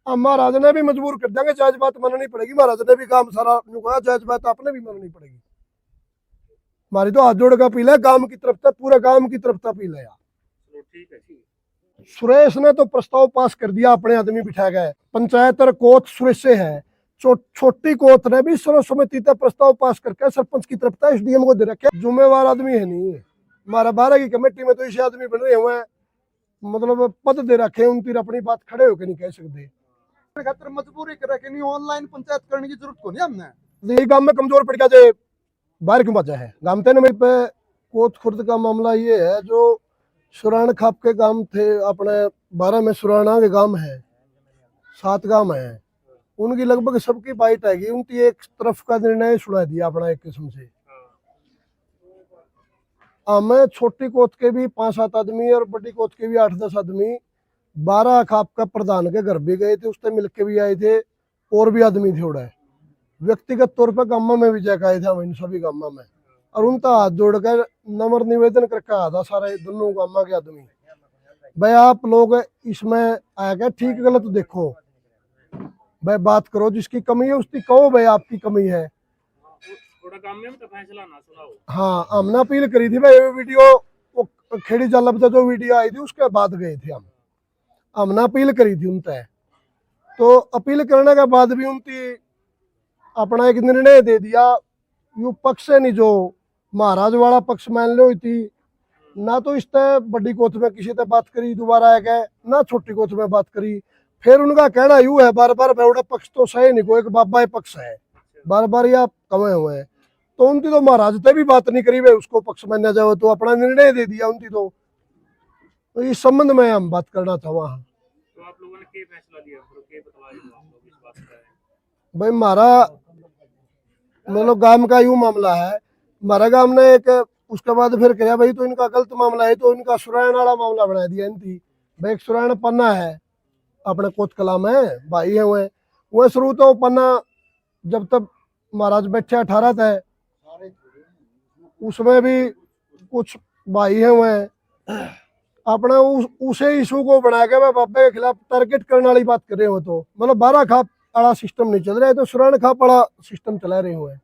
अब महाराज ने भी मजबूर कर देंगे, जायज बात माननी पड़ेगी। महाराज ने भी काम सारा कहा, जायज बात आपने भी माननी पड़ेगी। हमारी तो हाथ जोड़ का अपील है, गांव की तरफ से, पूरे गांव की तरफ से अपील है यार। ठीक है, ठीक। सुरेश ने तो प्रस्ताव पास कर दिया, अपने आदमी बिठा गए। पंचायत और कोत सुरेश से है, छोटी कोत ने भी सर्व समिति तक प्रस्ताव पास करके सरपंच की तरफ से एसडीएम को दे रखे। जुम्मेवार आदमी है नहीं हमारा 12 की कमेटी में तो इसे आदमी बन रहे हुए हैं, मतलब पद दे रखे हैं, उनकी अपनी बात खड़े होकर नहीं कह सकते। खातर मजबूरी करे कि नहीं, ऑनलाइन पंचायत करने की जरूरत को नहीं हमने। यही गांव में कमजोर पड़ गया, जो बाहर क्यों बचा है गांव थे ना पे। कोत खुर्द का मामला ये है, जो सुरान खाप के गांव थे अपने 12 में, सुराना के गांव है, 7 गांव है, उनकी लगभग सबकी बाइट आएगी। उनकी एक तरफ का निर्णय सुना दिया अपना एक किस्म से। हमें छोटी कोत के भी 5-7 आदमी और बड़ी कोत के भी 8-10 आदमी 12 खाप का प्रधान के घर भी गए थे, उससे मिलके भी आए थे, और भी आदमी थे उड़ा। व्यक्तिगत तौर पर गामा में भी जाकर आए थे हम इन सभी गामा में, और उनका हाथ जोड़कर नम्र निवेदन करके आधा सारे दोनों गामा के आदमी, भाई आप लोग इसमें आएगा ठीक गलत देखो, भाई बात करो, जिसकी कमी है उसकी कहो, भाई आपकी कमी है। थोड़ा काम में तो फैसला ना सुनाओ। हाँ, हमने अपील करी थी भाई, वीडियो खेड़ी जालब से जो वीडियो आई थी उसके बाद गए थे हमने अपील करी थी उनसे। तो अपील करने के बाद भी उनकी अपना एक निर्णय दे दिया। यू पक्ष है नहीं, जो महाराज वाला पक्ष मान लो थी ना, तो इस तरह बड़ी कोत में किसी से बात करी दोबारा आ गए ना, छोटी कोत में बात करी। फिर उनका कहना यूं है बार बार, बेवड़ा पक्ष तो सही नहीं, कोई एक बाबा पक्ष है, बार बार ये आप कमे हुए हैं। तो उनकी तो महाराज से भी बात नहीं करी, भाई उसको पक्ष माना जाए, तो अपना निर्णय दे दिया उनकी। तो इस संबंध में हम बात करना चाहवा। तो आप लोगों ने क्या फैसला लिया, क्या बतलाया आप लोग इस बात का? भाई हमारा मतलब गांव का यूं मामला है, हमारा गांव ने एक उसके बाद फिर कहा भाई तो इनका गलत मामला है, तो इनका सुरायण वाला मामला बना दिया इनकी। भाई एक सुरायण पन्ना है अपने कोच कला में, भाई है वह शुरू तो पन्ना जब तक महाराज बैठे 18 थे, उसमें भी कुछ भाई है वह अपना उसे इशू को बना के मैं बाबे के खिलाफ टारगेट करने वाली बात कर रहे हो। तो मतलब 12 खाप वाला सिस्टम नहीं चल रहा है, तो सुरायण खाप वाला सिस्टम चला रहे हुए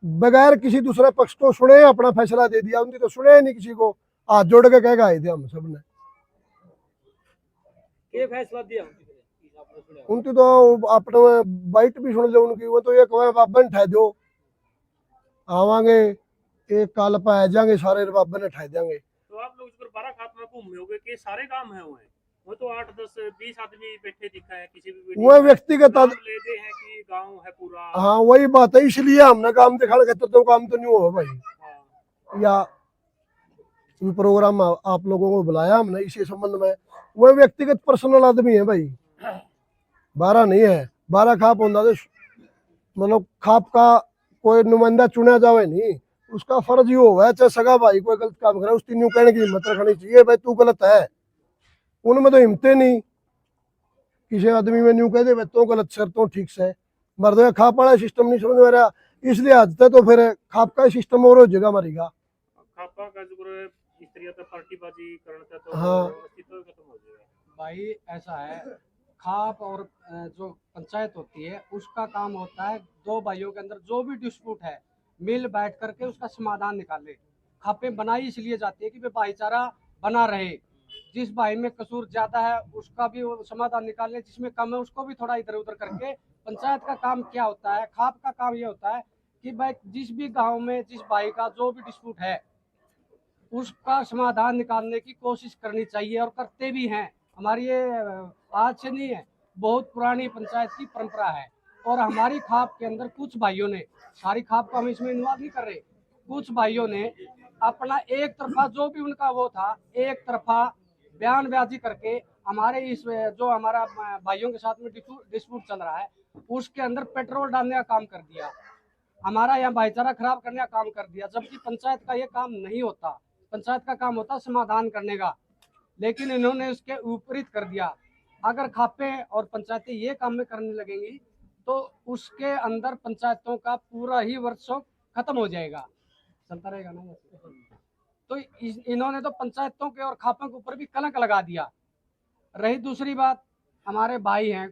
बगैर किसी दूसरे पक्ष को सुने अपना फैसला दे दिया। उनकी तो सुने नहीं किसी को, हाथ जोड़ के कह आए थे हम सब ने। क्या फैसला दिया उनकी तो अपने बाइट भी सुन लो उनकी, वो तो ये कहे बाबा ने ठह दो, आवांगे एक काल पे आ जाएंगे सारे, बाबा ने ठह देंगे। तो आप लोग इस पर 12 खाप में घूम होगे कि सारे काम है वो तो 8-10-20 आदमी बैठे दिखा है किसी भी वो व्यक्तिगत लेते हैं कि गांव है पूरा। हाँ वही बात है, इसलिए हमने काम दिखा के तो काम तो नहीं हुआ भाई। हाँ। या प्रोग्राम आप लोगों को बुलाया हमने इसी संबंध में। वो व्यक्तिगत पर्सनल आदमी है भाई, 12 नहीं है। 12 खाप होता तो मतलब खाप का कोई नुमाइंदा चुना जावे नहीं, उसका फर्ज ये होगा चाहे सगा भाई कोई गलत काम करे उसकी न्यू कहने की हिम्मत रखनी चाहिए, भाई तू गलत है। उनमें तो हिम्मतें नहीं, किसी आदमी में न्यू कह दे भाई तो गलत सर तो ठीक से मर दे। खाप वाला सिस्टम नहीं समझ में आ रहा, इसलिए आज तक तो फिर खाप का सिस्टम और हो जाएगा मरेगा। खापा का जो इस तरह से पार्टीबाजी करने तो हाँ अस्तित्व खत्म हो जाएगा भाई। ऐसा है, खाप और जो पंचायत होती है उसका काम होता है दो भाइयों के अंदर जो भी डिस्प्यूट है मिल बैठ करके उसका समाधान निकाले। खापें बनाई इसलिए जाती है कि वे भाईचारा बना रहे, जिस भाई में कसूर ज्यादा है उसका भी वो समाधान निकाले, जिसमें कम है उसको भी थोड़ा इधर उधर करके। पंचायत का काम क्या होता है, खाप का काम ये होता है कि भाई जिस भी गाँव में जिस भाई का जो भी डिस्प्यूट है उसका समाधान निकालने की कोशिश करनी चाहिए, और करते भी हैं। हमारी ये आज से नहीं है, बहुत पुरानी पंचायत की परंपरा है। और हमारी खाप के अंदर कुछ भाइयों ने, सारी खाप को हम इसमें इन्वॉल्व नहीं कर रहे, कुछ भाइयों ने अपना एक तरफा जो भी उनका वो था एक तरफा बयानबाजी करके हमारे इस जो हमारा भाइयों के साथ में डिस्प्यूट चल रहा है उसके अंदर पेट्रोल डालने का काम कर दिया, हमारा यहाँ भाईचारा खराब करने का काम कर दिया। जबकि पंचायत का ये काम नहीं होता, पंचायत का काम होता समाधान करने का, लेकिन इन्होंने उसके विपरीत कर दिया। अगर खापे और पंचायतें ये काम में करने लगेंगी तो उसके अंदर पंचायतों का पूरा ही वर्कशॉप खत्म हो जाएगा, चलता रहेगा ना। तो इन्होंने तो पंचायतों के और खापों के ऊपर भी कलंक लगा दिया। रही दूसरी बात हमारे भाई हैं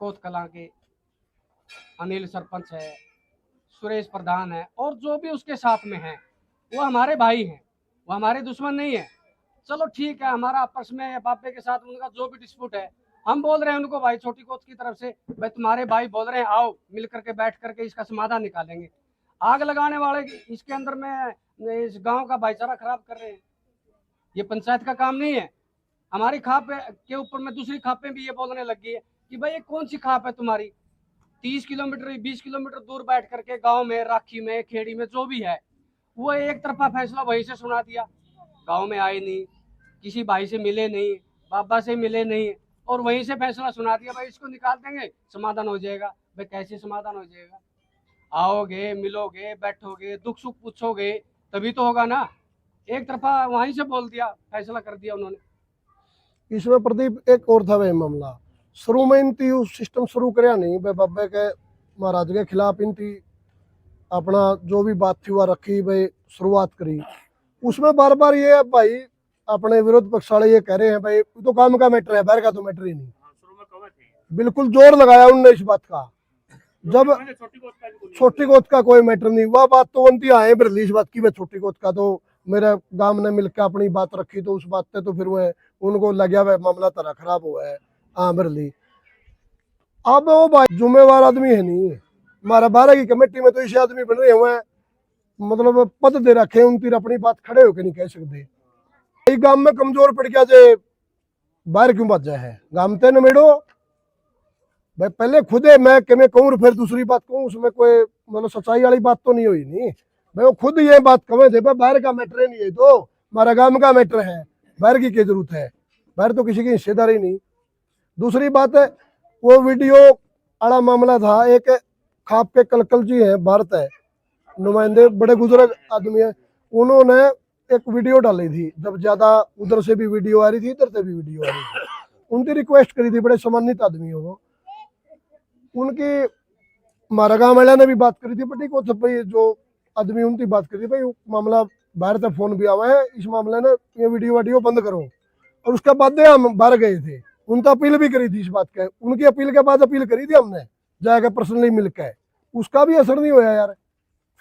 कोत कला के, अनिल सरपंच है, सुरेश प्रधान है, और जो भी उसके साथ में हैं वो हमारे भाई हैं, वो हमारे दुश्मन नहीं है। चलो ठीक है, हमारा आपस में बापे के साथ उनका जो भी डिस्प्यूट है, हम बोल रहे हैं उनको भाई छोटी कोच की तरफ से, भाई तुम्हारे भाई बोल रहे हैं आओ मिल करके बैठ करके इसका समाधान निकालेंगे। आग लगाने वाले इसके अंदर में इस गांव का भाईचारा खराब कर रहे हैं। ये पंचायत का काम नहीं है। हमारी खाप के ऊपर में दूसरी खापें भी ये बोलने लगी है कि भाई ये कौन सी खाप है तुम्हारी, 30 किलोमीटर 20 किलोमीटर दूर बैठ करके गांव में, राखी में, खेड़ी में जो भी है, वो एक तरफा फैसला वहीं से सुना दिया। गांव में आए नहीं, किसी भाई से मिले नहीं, बाबा से मिले नहीं, और वहीं से फैसला सुना दिया भाई इसको निकाल देंगे समाधान हो जाएगा। भाई कैसे समाधान हो जाएगा? आओगे, मिलोगे, बैठोगे, दुख सुख पूछोगे तभी तो होगा ना। एक तरफा वहीं से बोल दिया, फैसला कर दिया उन्होंने। इसमें प्रदीप एक और था भाई मामला, शुरू में इनती सिस्टम शुरू कराया नहीं भाई, बाबे के महाराज के खिलाफ इनती अपना जो भी बात थी वह रखी भाई, शुरुआत करी। उसमें बार बार ये भाई अपने विरोध पक्ष वाले ये कह रहे हैं भाई तो काम का मैटर है, बाहर का तो मैटर ही नहीं। शुरू में कवर थे, बिल्कुल जोर लगाया उनने इस बात का, जब छोटी गोद का कोई मैटर नहीं, वह बात तो उनती आए बरली इस बात की भाई छोटी गोद का तो मेरे गांव ने मिलकर अपनी बात रखी, तो उस बात पे तो फिर वह उनको लगा वह मामला तरह खराब हुआ है। हाँ बरली, अब वो भाई जुम्मेवार आदमी है नहीं, हमारा 12 की कमेटी में तो इसे आदमी बन रहे हुए हैं, मतलब पद दे रखे उनकी अपनी बात खड़े होकर नहीं कह सकते। गांव में कमजोर पड़ गया जे बाहर क्यों बात है, गांव ते नमेड़ो भाई, पहले खुद है मैं कि मैं कहूँ फिर दूसरी बात कहूँ, उसमें कोई मतलब सच्चाई वाली बात तो नहीं हुई नहीं भाई। वो खुद ये बात कहे थे भाई बाहर का मैटर नहीं है, तो हमारा गांव का मैटर है, बाहर की क्या जरूरत है, बाहर तो किसी की हिस्सेदारी नहीं। दूसरी बात है वो वीडियो आड़ा मामला था, एक खाप के कलकल जी है, भारत है नुमाइंदे, बड़े बुजुर्ग आदमी है, उन्होंने एक वीडियो डाली थी, जब ज्यादा उधर से भी वीडियो आ रही थी, इधर से भी वीडियो आ रही थी, उनकी रिक्वेस्ट करी थी, बड़े सम्मानित आदमी हो वो, उनकी हमारा गाँव वाले ने भी बात करी थी, बट को भाई जो आदमी उनकी बात करी थी भाई मामला बाहर से फोन भी आवा है, इस मामले ने ये वीडियो बंद करो। और उसके बाद हम बाहर गए थे, उनका अपील भी करी थी इस बात का, उनकी अपील के बाद अपील करी थी हमने जाकर पर्सनली मिलकर, उसका भी असर नहीं होया यार,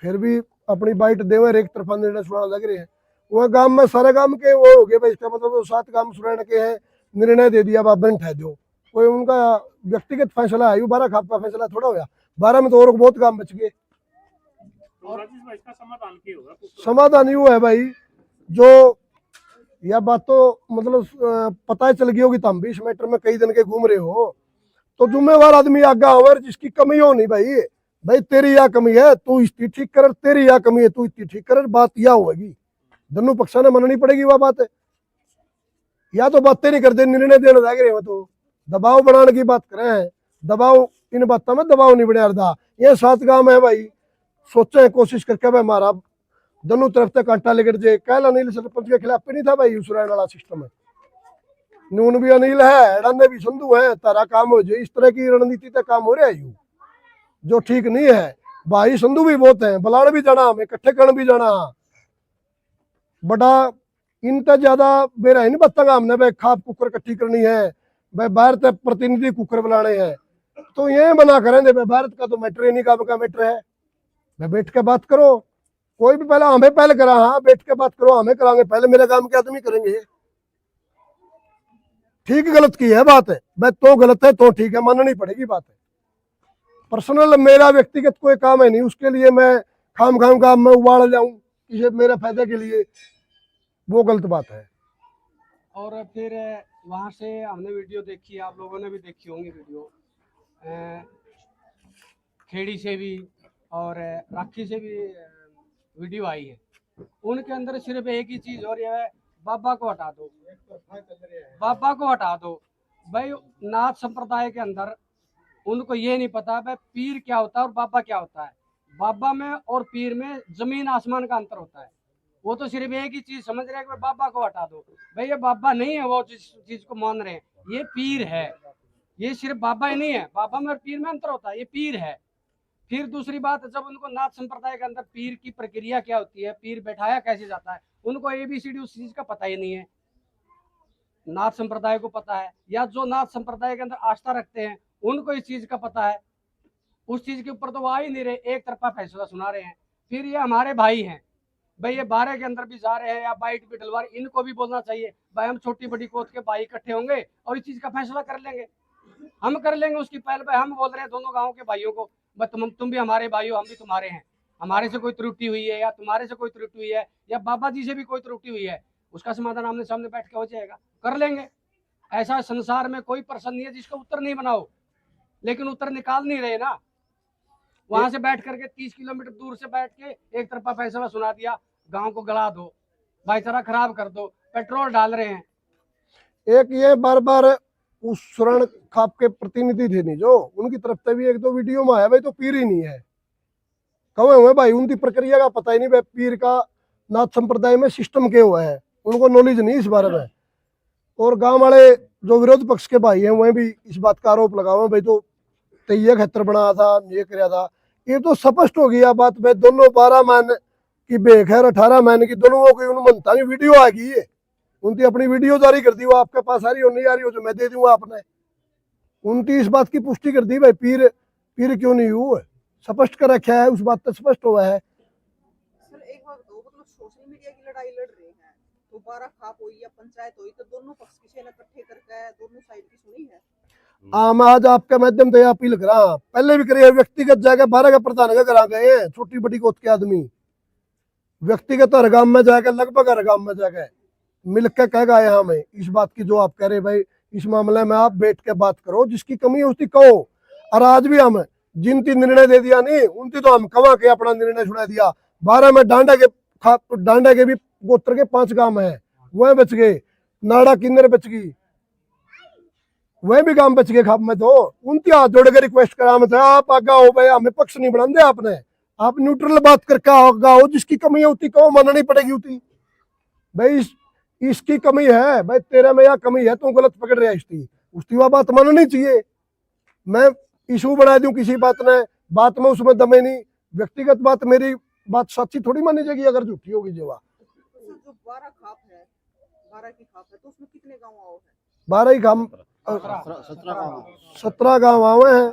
फिर भी अपनी बाइट देवर एक तरफा निर्णय सुनाने लग रहे हैं। वह गांव में सारे गांव के वो हो गए भाई, इसका मतलब 7 गांव सुनाने के हैं, निर्णय दे दिया बाबा ने ठह दो, कोई उनका व्यक्तिगत फैसला है, 12 खाप का फैसला थोड़ा होया, 12 में तो और बहुत काम बच गए। तो इसका समाधान क्या होगा? समाधान यू है भाई, जो यह बात तो मतलब पता चल गई होगी, तुम भी इस मैटर में कई दिन के घूम रहे हो, तो जुम्मेवार आदमी आगा हो जिसकी कमी हो नहीं भाई, भाई तेरी यह कमी है तू इसकी ठीक कर, तेरी यह कमी है तू इसकी ठीक कर, बात यह होगी, दोनों पक्षा ने माननी पड़ेगी वह बात है। या तो बातें नहीं करते, निर्णय देने लग रहे हो, तो दबाव बनाने की बात करें हैं, दबाव इन बातों में दबाव नहीं बने अर्धा। ये 7 गांव है भाई, सोचे कोशिश करके भाई हमारा दोनों तरफ से कांटा लेकर जे कल अनिल सरपंच के खिलाफ पे नहीं था भाई, उस वाला सिस्टम है, नून भी अनिल है, रन्ने भी संधू है, तारा काम हो जाए, इस तरह की रणनीति तक काम हो रहा है यू, जो ठीक नहीं है भाई। संधू भी बहुत है, बलाड़ भी जाना, हमें इकट्ठे करण भी जाना, बड़ा इनका ज्यादा बेरा ही नहीं बता हमने भाई खाप कुकर इकट्ठी करनी है भाई, बाहर तक प्रतिनिधि कुकर बुलाने हैं, तो ये बना करेंगे भाई भारत का तो मैटर ही नहीं, काम का मैटर है भाई, बैठ के बात करो, कोई भी पहले हमें पहले करा, हाँ बैठ के बात करो, हमें करांगे पहले, मेरे काम के आदमी करेंगे। ठीक गलत की है बात है भाई, तो गलत है तो ठीक है, माननी पड़ेगी बात है। पर्सनल मेरा व्यक्तिगत कोई काम है नहीं, उसके लिए मैं खाम काम में उबाल जाऊं किसी मेरे फायदे के लिए, वो गलत बात है। और फिर वहाँ से हमने वीडियो देखी, आप लोगों ने भी देखी होंगी वीडियो, खेड़ी से भी और राखी से भी वीडियो आई है, उनके अंदर सिर्फ एक ही चीज हो रही है, बाबा को हटा दो, बाबा को हटा दो। भाई नाथ संप्रदाय के अंदर उनको ये नहीं पता भाई पीर क्या होता है और बाबा क्या होता है, बाबा में और पीर में जमीन आसमान का अंतर होता है। वो तो सिर्फ एक ही चीज समझ रहे हैं कि बाबा को हटा दो, भाई ये बाबा नहीं है वो जिस चीज को मान रहे हैं, ये पीर है, ये सिर्फ बाबा ही नहीं है, बाबा में और पीर में अंतर होता है, ये पीर है। फिर दूसरी बात, जब उनको नाथ संप्रदाय के अंदर पीर की प्रक्रिया क्या होती है, पीर बैठाया कैसे जाता है, उनको ABCD उस चीज का पता ही नहीं है। नाथ संप्रदाय को पता है, या जो नाथ संप्रदाय के अंदर आस्था रखते हैं उनको इस चीज का पता है, उस चीज के ऊपर तो वो आ ही नहीं रहे, एक तरफा फैसला सुना रहे हैं। फिर ये हमारे भाई हैं भाई, ये 12 के अंदर भी जा रहे हैं या बाइट भी डलवा रहे, इनको भी बोलना चाहिए भाई हम छोटी बड़ी कोत के भाई इकट्ठे होंगे और इस चीज का फैसला कर लेंगे, हम कर लेंगे उसकी पहल पे। हम बोल रहे हैं दोनों गाँव के भाइयों को, बस तुम भी हमारे भाई हो, हम भी तुम्हारे हैं, हमारे से कोई त्रुटि हुई है या तुम्हारे से कोई त्रुटि हुई है या बाबा जी से भी कोई त्रुटि हुई है, उसका समाधान आमने सामने बैठ के हो जाएगा, कर लेंगे। ऐसा संसार में कोई प्रश्न नहीं है जिसका उत्तर नहीं बनाओ, लेकिन उत्तर निकाल नहीं रहे ना। वहां से बैठ करके 30 किलोमीटर दूर से बैठ के एक तरफा फैसला सुना दिया, गांव को गला दो, भाईचारा खराब कर दो, पेट्रोल डाल रहे हैं। एक ये बार बार उस सुरण खाप के प्रतिनिधि थे नहीं जो, उनकी तरफ से भी एक दो वीडियो में आया भाई तो पीर ही नहीं है, कहे हुए भाई उनकी प्रक्रिया का पता ही नहीं भाई, पीर का नाथ संप्रदाय में सिस्टम क्या हुआ है उनको नॉलेज नहीं इस बारे में। और गांव वाले जो विरोध पक्ष के भाई हैं वह भी इस बात का आरोप लगाओ भाई तो तैय्या खतर बनाया था, ये कराया था, ये तो स्पष्ट हो गया बात भाई। दोनों 12 मान की बेख है, 18 मान की दोनों की उन मनता की वीडियो आ गई है, उनकी अपनी वीडियो जारी कर दी, वो आपके पास आ रही हो नहीं आ रही हो जो मैं दे दूंगा आपने, उनकी इस बात की पुष्टि कर दी भाई पीर पीर क्यों नहीं हुआ, स्पष्ट कर रखा है, उस बात तो स्पष्ट हुआ है। सर एक बात बताओ, मतलब सोशल मीडिया की लड़ाई लड़ रहे हैं तो 12 खाप हुई या पंचायत हुई तो दोनों पक्ष किसी ने इकट्ठे करके दोनों साइड की सुनी है। मैं आज आपके माध्यम से अपील करा, पहले भी करिए, व्यक्तिगत जाकर 12 का प्रधान का करा गए हैं, छोटी बड़ी कोत के आदमी व्यक्तिगत हर गांव में जाकर, लगभग हर गांव में जाकर मिलकर कह गए हमें इस बात की जो आप कह रहे भाई, इस मामले में आप बैठ के बात करो, जिसकी कमी है उसकी कहो। और आज भी हम जिनकी निर्णय दे दिया नहीं उनकी तो हम कमा के अपना निर्णय छुड़ा दिया। 12 में डांडा के भी गोत्र के 5 गांव है, वह बच गए, नाड़ा किन्नर बच गई, वह भी गांव बच गए खाप में। तो उनकी हाथ जोड़ के रिक्वेस्ट करा मैं था, आप आगा हो भाई, हमें पक्ष नहीं बना दे आपने, आप न्यूट्रल बात करके आगा हो, जिसकी कमी है उसकी कहो, माननी पड़ेगी उसी भाई। इसकी कमी है भाई, तेरे में यह कमी है, तू गलत पकड़ रहा है, इसकी उसकी वह बात माननी चाहिए। मैं इशू बना दूं किसी बात ने, बात में उसमें दमे नहीं, व्यक्तिगत बात मेरी बात सच्ची थोड़ी मानी जाएगी अगर झूठी होगी जो। जो 12 खाप है, 12 की खाप है तो उसमें कितने गांव आओ है? 12 ही गांव, 17 गांव आवे हैं,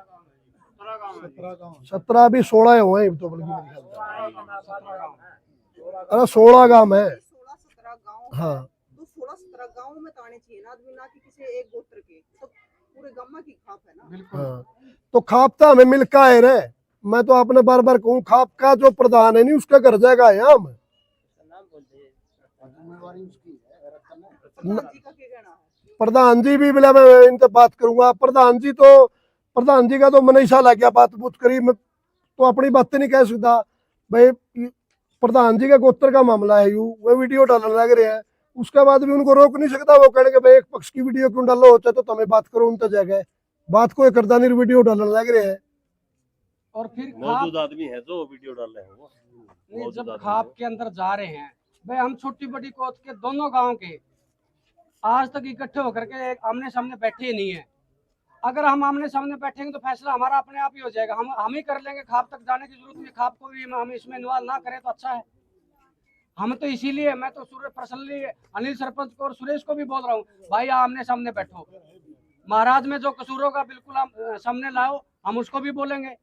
17 भी 16 हुए हैं तो, बल्कि मेरे ख्याल से अरे 16 गांव है। 16-17 गांव हाँ तो 16-17 गांव में तो आने चाहिए ना आदमी, ना कि किसी एक गोत्र के, सब पूरे गांव की खाप है ना। बिल्कुल। हाँ, तो खापता हमें मिलका है रे, मैं तो आपने बार बार कहूँ, खाप का जो प्रधान है नहीं उसका घर जाएगा है हम, जी का क्या कहना है? प्रधान जी भी बोला मैं इनसे बात करूंगा, प्रधान जी का तो मनीषा लग गया, बात बूत करी, मैं तो अपनी बातें नहीं कह सकता भाई। प्रधान जी का गोत्र का मामला है, यू वो वीडियो डालने लग रहे हैं, उसके बाद भी उनको रोक नहीं सकता, वो कहेंगे भाई एक पक्ष की वीडियो क्यों डालो, होता तो तुम्हें बात करो, उनसे जगह बात को करता नहीं, वीडियो डालने लग रहे हैं। और फिर मौजूद आदमी है जो वीडियो डाल रहे हैं वो नहीं, जब खाप के अंदर जा रहे हैं भाई, हम छोटी बड़ी कोत के दोनों गांव के आज तक इकट्ठे होकर के आमने सामने बैठे ही नहीं है। अगर हम आमने सामने बैठेंगे तो फैसला हमारा अपने आप ही हो जाएगा, हम ही कर लेंगे, खाप तक जाने की जरूरत नहीं, खाप को भी हम इसमें इन्वॉल्व ना करें तो अच्छा है। हम तो इसीलिए, मैं तो पर्सनली अनिल सरपंच को और सुरेश को भी बोल रहा हूँ भाई आमने सामने बैठो, महाराज में जो कसूर होगा बिल्कुल आप सामने लाओ, हम उसको भी बोलेंगे,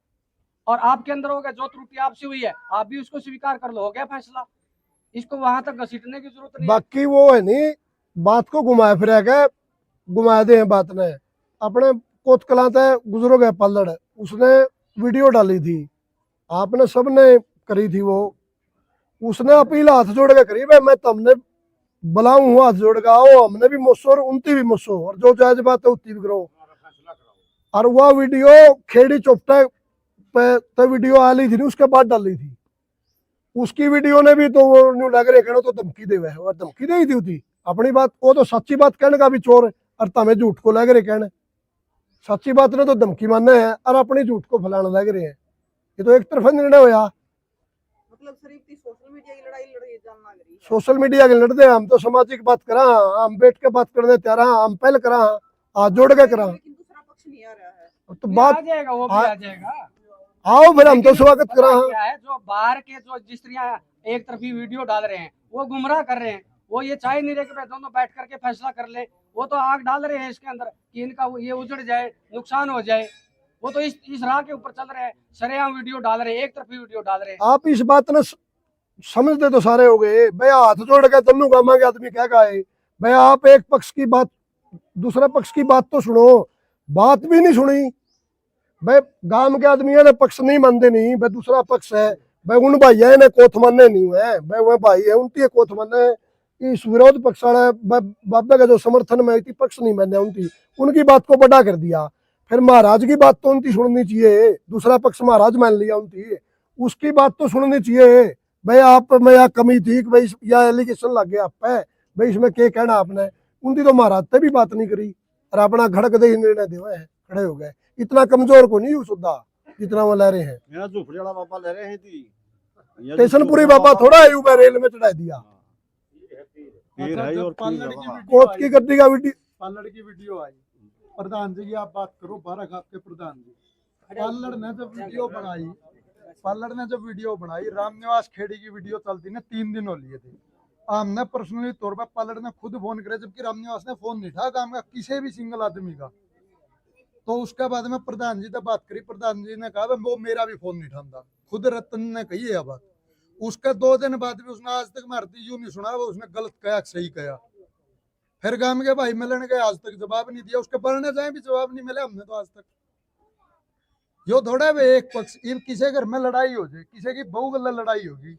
और आपके अंदर होगा जो त्रुटि आपसे हुई है आप भी उसको स्वीकार कर लो, हो गया फैसला, इसको वहां तक घसीटने की जरूरत नहीं। बाकी वो है नहीं, बात को घुमाए फिरा के घुमाए दे बात ने, अपने कोत कलाते गुजरो गए पल्लड़, उसने वीडियो डाली थी, आपने सबने करी थी, वो उसने अपील हाथ जोड़ के करी भाई, मैं तुमने बुलाऊं हाथ जोड़ के आओ, हमने भी मोसो और उनती भी मोसो, और जो जायज बात है उतनी भी करो। और वह वीडियो खेड़ी चौपटे पे तो वीडियो आ ली थी, उसके बाद डाली थी, उसकी वीडियो ने भी तो वो न्यू लग रहे कहना तो धमकी दे है, और धमकी दे ही थी अपनी बात, वो तो सच्ची बात कहने का भी चोर है, और तमें झूठ को लग रहे कहने, सच्ची बात ने तो धमकी मानना है और अपनी झूठ को फैलाने लग रहे हैं, ये तो एक तरफा निर्णय होया। मतलब सिर्फ सोशल मीडिया की लड़ाई लड़ रही है, जानना लगी सोशल मीडिया के लड़ते हम तो सामाजिक बात करा, हम बैठ के बात करने तैयार, हम पहले करा, हाथ जोड़ के करा, लेकिन दूसरा पक्ष नहीं आ रहा है। तो बात आ जाएगा, वो भी आ जाएगा, आओ फिर हम तो स्वागत करा। क्या है, जो बाहर के जो जिस एक तरफी वीडियो डाल रहे हैं वो गुमराह कर रहे हैं, वो ये चाह नहीं रहे कि भाई दोनों बैठ करके फैसला कर ले, वो तो आग डाल रहे हैं इसके अंदर कि इनका ये उजड़ जाए, नुकसान हो जाए। वो तो इस राह के ऊपर चल रहे हैं, सरेआम वीडियो डाल रहे हैं, एक तरफी वीडियो डाल रहे हैं। आप इस बात ने समझते तो सारे हो गए भाई, हाथ जोड़ के तन्नू गामा के आदमी क्या कहे भाई, आप एक पक्ष की बात दूसरे पक्ष की बात तो सुनो, बात भी नहीं सुनी भाई। गांव के आदमी ने पक्ष नहीं मानते नहीं भाई, दूसरा पक्ष है भाई, उन भाई ने कोथ मानने नहीं हुए भाई, वह भाई है उनकी कोथ माने, इस विरोध पक्ष वाले बाबे का जो समर्थन में थी पक्ष नहीं माने उनकी बात को बड़ा कर दिया। फिर महाराज की बात तो उनकी सुननी चाहिए, दूसरा पक्ष महाराज मान लिया उनकी, उसकी बात तो सुननी चाहिए भाई। आप में या कमी थी भाई, या एलिगेशन लग गया आप पे भाई, इसमें क्या कहना आपने, उनकी तो महाराज से भी बात नहीं करी और अपना घड़क दे निर्णय देवे है, खड़े हो गए। इतना कमजोर को नहीं सुधा जितना वो ले रहे हैं। मेरा झूठे वाला बाबा ले रहे हैं थी, स्टेशनपुरी बाबा थोड़ा आयु में रेल में चढ़ा दिया। पीर है और पीर है। कोर्ट की गद्दी का वीडियो, पालड़ की वीडियो आई, प्रधान जी की आप बात करो, 12 खाप के प्रधान जी, पालड़ ने जब वीडियो बनाई, रामनिवास खेड़ी की वीडियो चलती ने 3 दिन हो लिए थे। हमने पर्सनली तौर पर पालड़ ने खुद फोन करे, जबकि रामनिवास ने फोन नहीं था काम का किसी भी सिंगल आदमी का। तो उसके बाद में प्रधान जी से बात करी, प्रधान जी ने कहा वो मेरा भी फोन नहीं उठाता, खुद रतन ने कही है बात। उसके 2 दिन बाद भी उसने आज तक मारती यूं नहीं सुना वो उसने गलत कहा सही कहा। फिर गांव के भाई मिलने गए, आज तक जवाब नहीं दिया, उसके पढ़ने जाए भी जवाब नहीं मिले हमने तो आज तक। यो थोड़ा वे एक पक्ष, किसी घर में लड़ाई हो जाए, किसी की बहू गला लड़ाई होगी,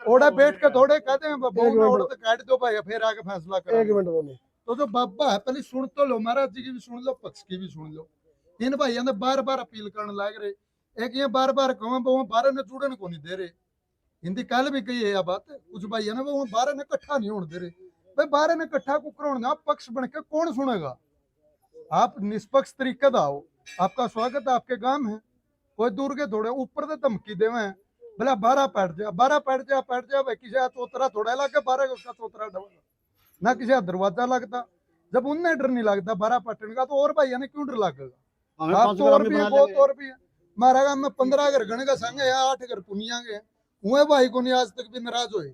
ओड़ा बैठ के थोड़े कहते हैं बहू ने ओड़ा तो काट दो भाई, फिर आके फैसला करो। एक मिनट बोलो। तो जो बाबा है पहले सुन तो लो, महाराज जी की भी सुन लो, पक्ष की भी सुन लो। इन भाइयों ने बार बार अपील करने लग रहे, एक ये बार बार कहूँ वो 12 ने जुड़न को नहीं दे रहे। हिंदी कल भी कही है यह बात, कुछ भाइयों ने वो 12 ने इकट्ठा नहीं होने दे रहे भाई, 12 ने इकट्ठा कुकर होने, आप पक्ष बन के कौन सुनेगा। आप निष्पक्ष तरीके से आओ, आपका स्वागत है, आपके गांव है, कोई दूर के थोड़े ऊपर से धमकी देवे भला 12 पैट जा भाई, किसी का चौतरा थोड़ा लगे 12 का उसका चौतरा डबल ना, किसी का दरवाजा लगता। जब उन्हें डर नहीं लगता 12 पटने का, तो और भाई ने क्यों डर लगेगा। आप तो और भी है, बहुत और भी है। हमारा गांव में 15 घर गण का संग है, 8 घर पुनिया के हुए भाई को नहीं आज तक भी नाराज हुए।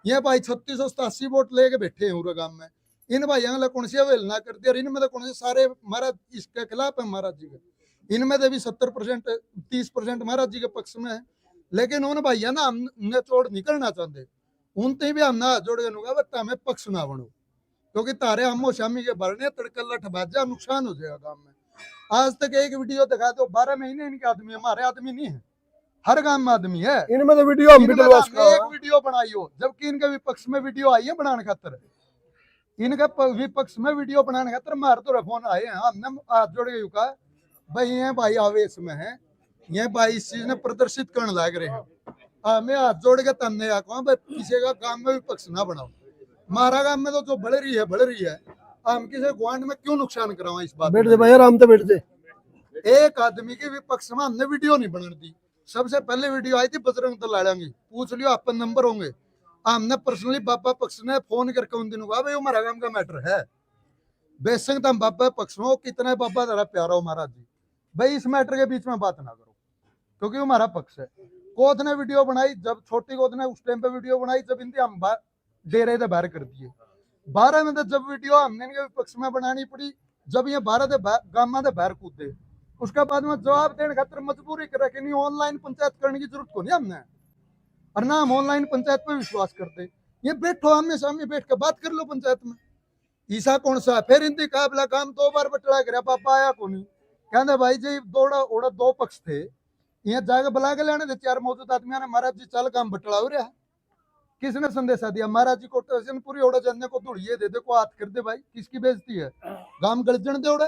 ये भाई 3687 वोट लेके बैठे हैं पूरे गांव में। इन भाइयों कौन सी अवहेलना कर दी, और इनमें तो कौन से सारे महाराज इसके खिलाफ है महाराज जी के, इनमें तो भी 70% 30% महाराज जी के पक्ष में है। लेकिन उन भाइयों ना हमने चोड़ नहीं करना चाहते, उनते भी हम ना जोड़ के हमें पक्ष ना बनो, क्योंकि तारे हम शामी के भरने तड़कल्ला ठबाजा नुकसान हो जाएगा गाँव में। आज तक एक वीडियो दिखा दो, 12 महीने इनके आदमी, हमारे आदमी नहीं है, हर गांव में आदमी है। इनमें तो वीडियो हम एक वीडियो बनाई हो, जबकि इनके विपक्ष में वीडियो आई है बनाने खातर, इनका विपक्ष में वीडियो बनाने खातर मार तो फोन आए हैं। हमने हाथ जोड़ के कहा भाई ये भाई आवेश में है, ये भाई इस चीज ने प्रदर्शित करने लग रहे हैं, मैं हाथ जोड़ के तन्ने आको भाई किसी का काम में विपक्ष ना बनाओ। हमारा काम में तो जो बढ़ रही है, हम किसी गुआंढ में क्यों नुकसान करावा। इस बात बैठ जा भाई, आराम से बैठ जा। एक आदमी के विपक्ष में हमने वीडियो नहीं बना दी। सबसे पहले वीडियो आई थी बजरंग दल लड़ांगी, पूछ लियो अपन नंबर होंगे। हमने पर्सनली बाबा पक्ष ने फोन करके उन दिनों कहा भाई हमारा काम का मैटर है, बेशक हम बाबा पक्ष में, कितना बाबा जरा प्यारा हो महाराज जी, भाई इस मैटर के बीच में बात ना करो, क्योंकि हमारा पक्ष है। कोत ने वीडियो बनाई, जब छोटी कोत ने उस टाइम पे वीडियो बनाई, जब इनकी हम डेरे से बाहर कर दिए। 12 में तो जब वीडियो हमने इनके पक्ष में बनानी पड़ी, जब ये 12 गामा से बाहर कूदे, उसके बाद में जवाब देने खातिर मजबूरी करे कि नहीं ऑनलाइन पंचायत करने की जरूरत को नहीं हमने, और ना हम ऑनलाइन पंचायत पे विश्वास करते। ये बैठो आमने सामने बैठ के बात कर लो पंचायत में, ईसा कौन सा। फिर इनकी काबला काम 2 बार बटला कर पापा आया को नहीं, कहते भाई जी दौड़ा ओड़ा 2 पक्ष थे, यहाँ जाके बुला के लाने थे 4 मौजूद आदमी ने, महाराज जी चल काम बटला हो रहा है। किसने संदेशा दिया, महाराज जी को पूरी ओड़ा जानने को धुड़िए दे दे को हाथ कर दे, भाई किसकी बेइज्जती है, गांव गलजन दे ओड़ा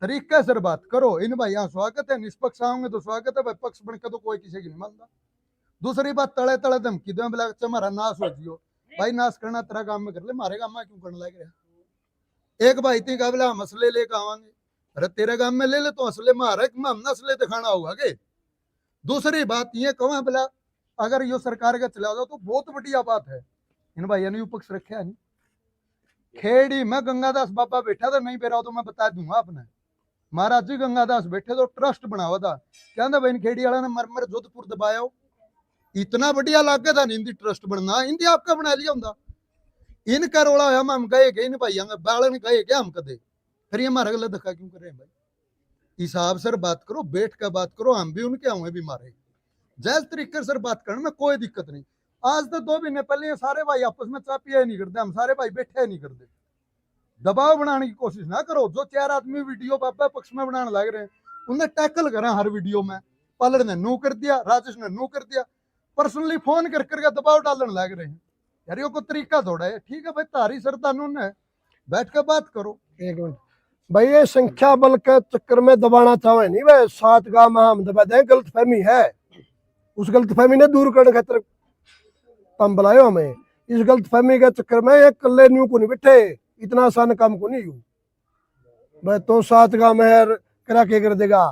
तरीका सर बात करो। इन भाई यहाँ स्वागत है, निष्पक्ष आओगे तो स्वागत है भाई, पक्ष बनकर तो कोई किसी की नहीं मानता। दूसरी बात तले तले धमकी दो, बोला हमारा नाश हो जियो, भाई नाश करना तेरा काम में कर ले, मारे काम में क्यों करने लग रहा। एक भाई थी कहा बोला हम असले लेके आवांगे, अरे तेरे काम में ले ले तो असले मारे हम असले दिखाना होगा के। दूसरी बात ये कहूँ बोला अगर यो सरकार का चला जाओ तो बहुत बढ़िया बात है, इन भाइयों ने पक्ष रखा नहीं। खेड़ी में गंगादास बाबा बैठा था, नहीं बेरा तो मैं बता दूंगा आपने, महाराज जी गंगादास बैठे तो ट्रस्ट बनावा था, कहते भाई खेड़ी वाला ने मरमर जोधपुर दबाया, इतना बढ़िया लागे था हिंदी ट्रस्ट बनना, हिंदी आपका बना लिया होंगे। इनका रोला होया हम गए इन भाइयों का बालन गए क्या हम कदे फिर ये हमारा गला धक्का क्यों कर रहे हैं भाई? हिसाब सर बात करो, बैठ कर बात करो, हम भी उनके हुए भी मारे जायज तरीके से बात करने में कोई दिक्कत नहीं। आज तो 2 महीने पहले ये सारे भाई आपस में चाह पिया नहीं करते, हम सारे भाई बैठे नहीं करते। दबाव बनाने की कोशिश ना करो। जो 4 आदमी वीडियो बाबा पक्ष में बनाने लग रहे हैं उन्हें टैकल करा हर वीडियो में। पालर ने नू कर दिया, राजेश ने नू कर दिया, पर्सनली फोन कर करके दबाव डालने लग रहे हैं। यार ये को तरीका थोड़ा है। ठीक है भाई, तारी सरदानू ने बैठ कर बात करो। एक मिनट भाई, ये संख्या बल के चक्कर में दबाना चाहे नहीं भाई, 7 गांव में हम दबा दें, गलत फहमी है। उस गलत फहमी ने दूर करने खातिर हम बुलायो हमें। इस गलत फहमी के चक्कर में एक कल्ले न्यू को नहीं बैठे, इतना आसान काम को नहीं हूँ भाई। तो 7 गांव में है करा के कर देगा,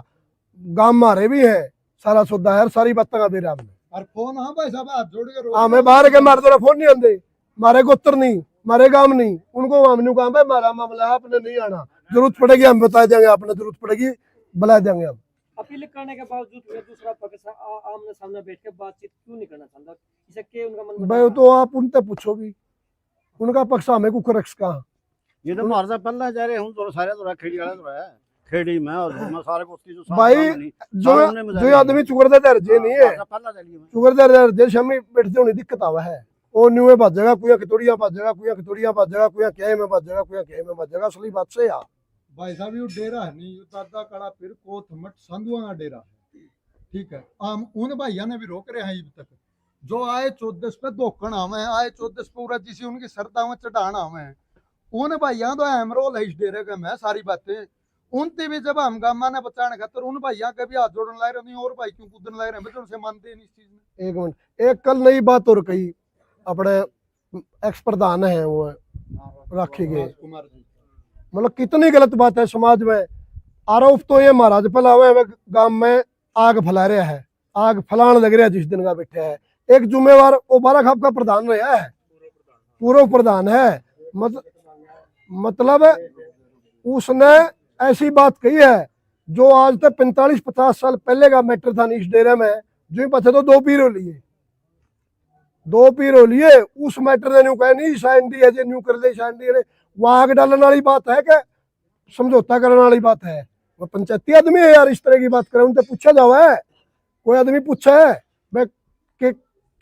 गांव मारे भी है, सारा सौदा है, सारी बातें का बेरा हमने। और फोन हाँ भाई साहब हाथ जोड़ के हाँ मैं बाहर के मारे तो फोन नहीं आते, मारे गोत्र नहीं, मारे गांव नहीं, उनको हमने कहा भाई मारा मामला है, आपने नहीं आना, जरूरत पड़ेगी हम बता देंगे, आपने जरूरत पड़ेगी बुला देंगे हम। अपील करने के बावजूद वे दूसरा पक्ष आमने सामने बैठ के बातचीत क्यों नहीं करना चाहता? इसे के उनका मन भाई तो आप उनसे पूछो भी, उनका पक्ष हमें को रक्स कहा। ये तो मार से पहले जा रहे हूं तो सारे तो खेड़ी वाले तो है, खेड़ी में और मैं सारे को जो भाई जो आदमी चुगरदा दर्जे नहीं है, चुगरदा दर्जे शामी बैठते होने दिक्कत आवा है। वो न्यू में बाजेगा, कुया खितोड़िया बाजेगा, कुया खितोड़िया बाजेगा, कुया क्या में बाजेगा, कुया क्या में बाजेगा। असली बात से यार भाई साहब ये डेरा है नहीं, ये दादा कड़ा फिर कोथमट संधुआ का डेरा है। ठीक है, हम उन भाइया ने भी रोक रहे हैं अभी तक। जो आए 14 पे धोकन आवे हैं, आए 14 पूरा जिसे उनकी श्रद्धा में चढ़ाना आवे हैं, उन भाइया तो अहम रोल है इस डेरे का। मैं सारी बातें उनते भी जब हम गामा ने बचाने खातर उन भाइया के भी हाथ जोड़ने लग रहे नहीं, और भाई क्यों कूदने लग रहे हैं, उनसे मानते नहीं इस चीज में। एक मिनट, एक कल नई बात और कही, अपने एक्स प्रधान है वो राखी गए, कुमार जी मतलब कितनी गलत बात है समाज में। आरोप तो ये महाराज फैला हुआ है, गांव में आग फैला रहा है, आग फैलाने लग रहा है जिस दिन का बैठे है। एक जुम्मेवार वो 12 खाप का प्रधान रहा है, पूर्व प्रधान है, मतलब उसने ऐसी बात कही है जो आज तक 45-50 साल पहले का मैटर था इस डेरे में। जो पता तो 2 पीर हो लिए, 2 पीर हो लिए, उस मैटर ने न्यू कहा नहीं शायद है जे न्यू कर दे शायद ने। वहां आग डालने वाली बात है क्या, समझौता करने वाली बात है? वो पंचायती आदमी है यार, इस तरह की बात करे उनसे पूछा जावा है। कोई आदमी पूछा है मैं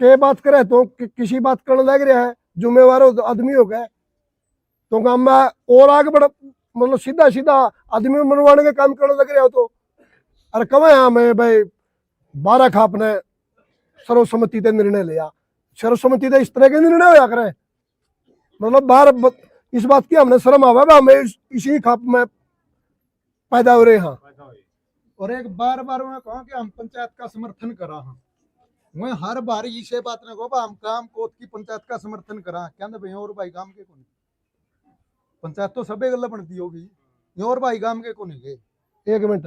के बात करे तो किसी बात करने लग रहा है, जुम्मेवार आदमी हो गए तो काम में और आगे बढ़, मतलब सीधा सीधा आदमी मनवाने के काम करने लग रहे हो तो। अरे कब है मैं भाई 12 खाप ने सर्वसम्मति से निर्णय लिया, सर्वसम्मति से इस तरह के निर्णय होया करे, मतलब बाहर इस बात की हमने शर्म आवा हमें इसी खाप में पैदा हो रहे हैं। और एक बार मैं कहूँ कि हम पंचायत का समर्थन करा हाँ, मैं हर बार इसे बात ने कहो हम काम कोत की पंचायत का समर्थन करा क्या भाई, और भाई काम के को नहीं, पंचायत तो सबे गल्ला बनती होगी, और भाई काम के को नहीं गए। एक मिनट,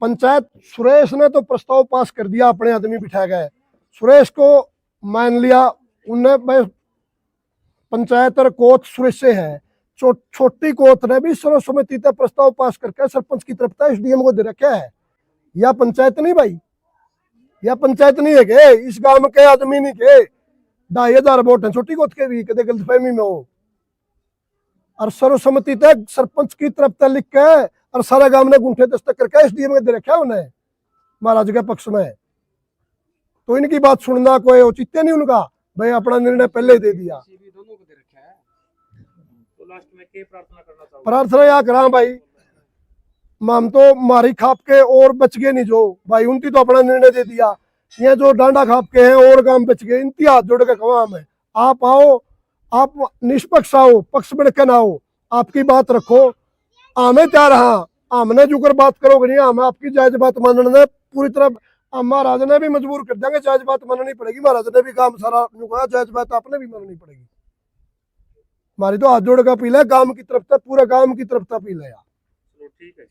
पंचायत सुरेश ने तो प्रस्ताव पास कर दिया, अपने आदमी बिठा गए, सुरेश को मान लिया उनने भाई। पंचायत और कोत सुरेश से है, छोटी कोत ने भी सर्वसम्मति तक प्रस्ताव पास करके सरपंच की तरफ से एसडीएम को दे रखा है। या पंचायत नहीं भाई, या पंचायत नहीं है के इस गांव के आदमी नहीं के 2500 वोट है छोटी कोत के भी, कदे गलतफहमी में हो। और सर्वसम्मति तक सरपंच की तरफ से लिख के और सारा गांव ने गुंठे दस्तक करके एसडीएम को दे रखा है उन्हें महाराज के पक्ष में। तो इनकी बात सुनना कोई औचित्य नहीं उनका, भाई अपना निर्णय पहले ही दे दिया। दोनों को दे रखा है। तो लास्ट में क्या प्रार्थना करना चाहोगे? प्रार्थना या करा भाई, हम तो मारी खाप के और बच गए नहीं जो भाई, उनकी तो अपना निर्णय दे दिया। ये जो डांडा खाप के हैं और काम बच गए, इनकी हाथ जोड़ के कहा हमें आप आओ, आप निष्पक्ष आओ, पक्ष बढ़ के ना हो, आपकी बात रखो, हमें क्या रहा, हमने जुकर बात करोगे नहीं, हमें आपकी जायज बात मानने पूरी तरह महाराज ने भी मजबूर कर देंगे, जायज बात माननी पड़ेगी। महाराज ने भी काम सारा कहा जायज बात आपने भी माननी पड़ेगी। हमारी तो हाथ जोड़ का अपील है, गांव की तरफ से, पूरा गांव की तरफ से अपील है यार। चलो ठीक है।